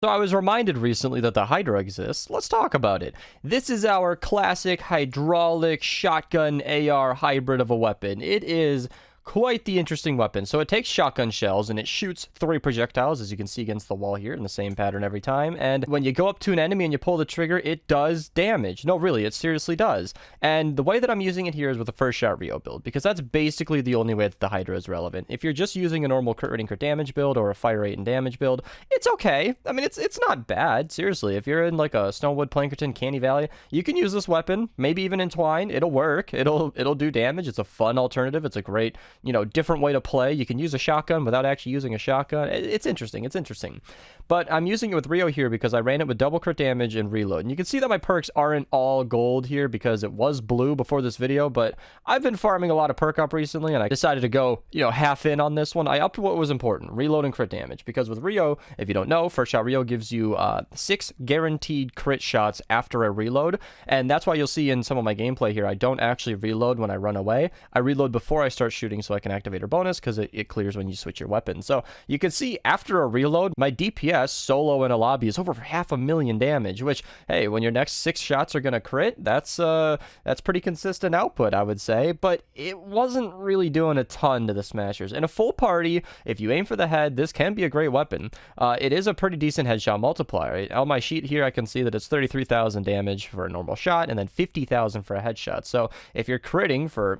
So I was reminded recently that the Hydra exists. Let's talk about it. This is our classic hydraulic shotgun AR hybrid of a weapon. It is quite the interesting weapon. So it takes shotgun shells and it shoots 3 projectiles, as you can see against the wall here, in the same pattern every time. And when you go up to an enemy and you pull the trigger, it does damage. No, really, it seriously does. And the way that I'm using it here is with a first shot Rio build, because that's basically the only way that the Hydra is relevant. If you're just using a normal crit rating crit damage build or a fire rate and damage build, it's okay. I mean, it's not bad. Seriously, if you're in like a Stonewood, Plankerton, Canny Valley, you can use this weapon. Maybe even Entwine. It'll work. It'll do damage. It's a fun alternative. It's a great, different way to play. You can use a shotgun without actually using a shotgun. It's interesting. It's interesting. But I'm using it with Rio here because I ran it with double crit damage and reload. And you can see that my perks aren't all gold here because it was blue before this video, but I've been farming a lot of perk up recently and I decided to go, half in on this one. I upped what was important, reload and crit damage, because with Rio, if you don't know, first shot Rio gives you 6 guaranteed crit shots after a reload. And that's why you'll see in some of my gameplay here, I don't actually reload when I run away. I reload before I start shooting so I can activate a bonus because it clears when you switch your weapon. So you can see after a reload, my DPS solo in a lobby is over 500,000 damage, which, hey, when your next 6 shots are going to crit, that's pretty consistent output, I would say. But it wasn't really doing a ton to the smashers. In a full party, if you aim for the head, this can be a great weapon. It is a pretty decent headshot multiplier. Right? On my sheet here, I can see that it's 33,000 damage for a normal shot and then 50,000 for a headshot. So if you're critting for,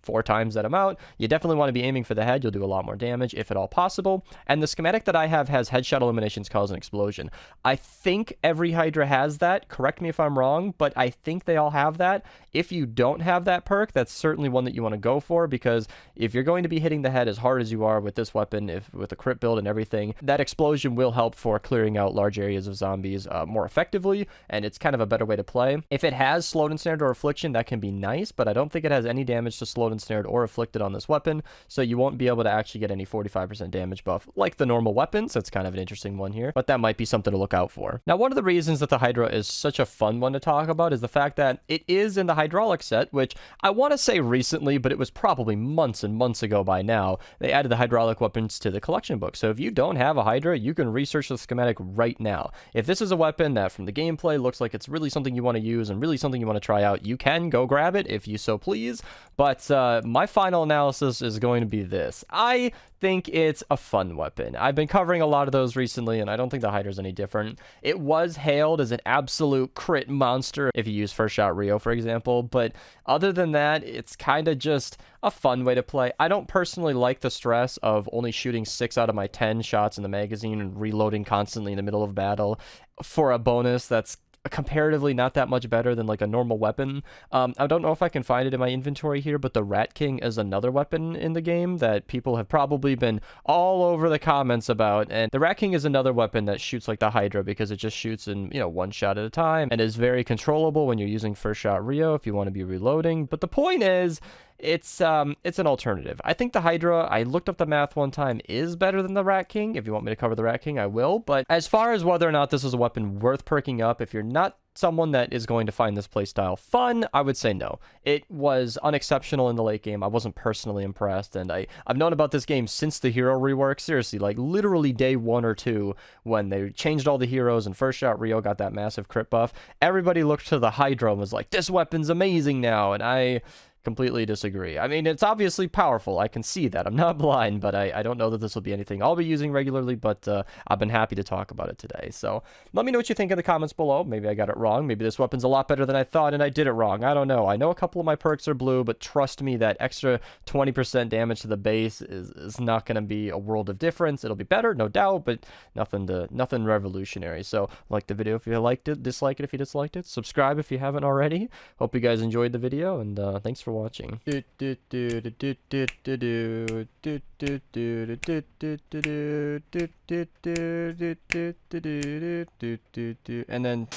4 times that amount, you definitely want to be aiming for the head. You'll do a lot more damage if at all possible. And the schematic that I have has headshot eliminations cause an explosion. I think every Hydra has that. Correct me if I'm wrong, but I think they all have that. If you don't have that perk, that's certainly one that you want to go for, because if you're going to be hitting the head as hard as you are with this weapon, with a crit build and everything, that explosion will help for clearing out large areas of zombies more effectively, and it's kind of a better way to play. If it has slowed, ensnared, or affliction, that can be nice, but I don't think it has any damage to slowed, ensnared, or afflicted on this weapon, so you won't be able to actually get any 45% damage buff like the normal weapons. That's kind of an interesting one here, but that might be something to look out for. Now, one of the reasons that the Hydra is such a fun one to talk about is the fact that it is in the hydraulic set, which I want to say recently, but it was probably months and months ago by now. They added the hydraulic weapons to the collection book, so if you don't have a Hydra, you can research the schematic right now. If this is a weapon that from the gameplay looks like it's really something you want to use and really something you want to try out, you can go grab it if you so please, but my final analysis is going to be this. I think it's a fun weapon. I've been covering a lot of those recently, and I don't think the Hydra's any different. It was hailed as an absolute crit monster if you use first shot Rio, for example, but other than that, it's kind of just a fun way to play. I don't personally like the stress of only shooting 6 out of my 10 shots in the magazine and reloading constantly in the middle of battle for a bonus that's comparatively not that much better than like a normal weapon. I don't know if I can find it in my inventory here, but the Rat King is another weapon in the game that people have probably been all over the comments about, and the Rat King is another weapon that shoots like the Hydra because it just shoots in, one shot at a time and is very controllable when you're using first shot Rio if you want to be reloading. But the point is, it's an alternative. I think the Hydra, I looked up the math one time, is better than the Rat King. If you want me to cover the Rat King, I will. But as far as whether or not this is a weapon worth perking up, if you're not someone that is going to find this playstyle fun, I would say no. It was unexceptional in the late game. I wasn't personally impressed, and I've known about this game since the hero rework. Seriously, like literally day 1 or 2 when they changed all the heroes and first shot Rio got that massive crit buff. Everybody looked to the Hydra and was like, this weapon's amazing now, and I completely disagree. I mean, it's obviously powerful. I can see that. I'm not blind, but I don't know that this will be anything I'll be using regularly, but I've been happy to talk about it today. So let me know what you think in the comments below. Maybe I got it wrong. Maybe this weapon's a lot better than I thought and I did it wrong. I don't know. I know a couple of my perks are blue, but trust me, that extra 20% damage to the base is not going to be a world of difference. It'll be better, no doubt, but nothing revolutionary. So like the video if you liked it, dislike it if you disliked it, subscribe if you haven't already. Hope you guys enjoyed the video, and thanks for watching. And then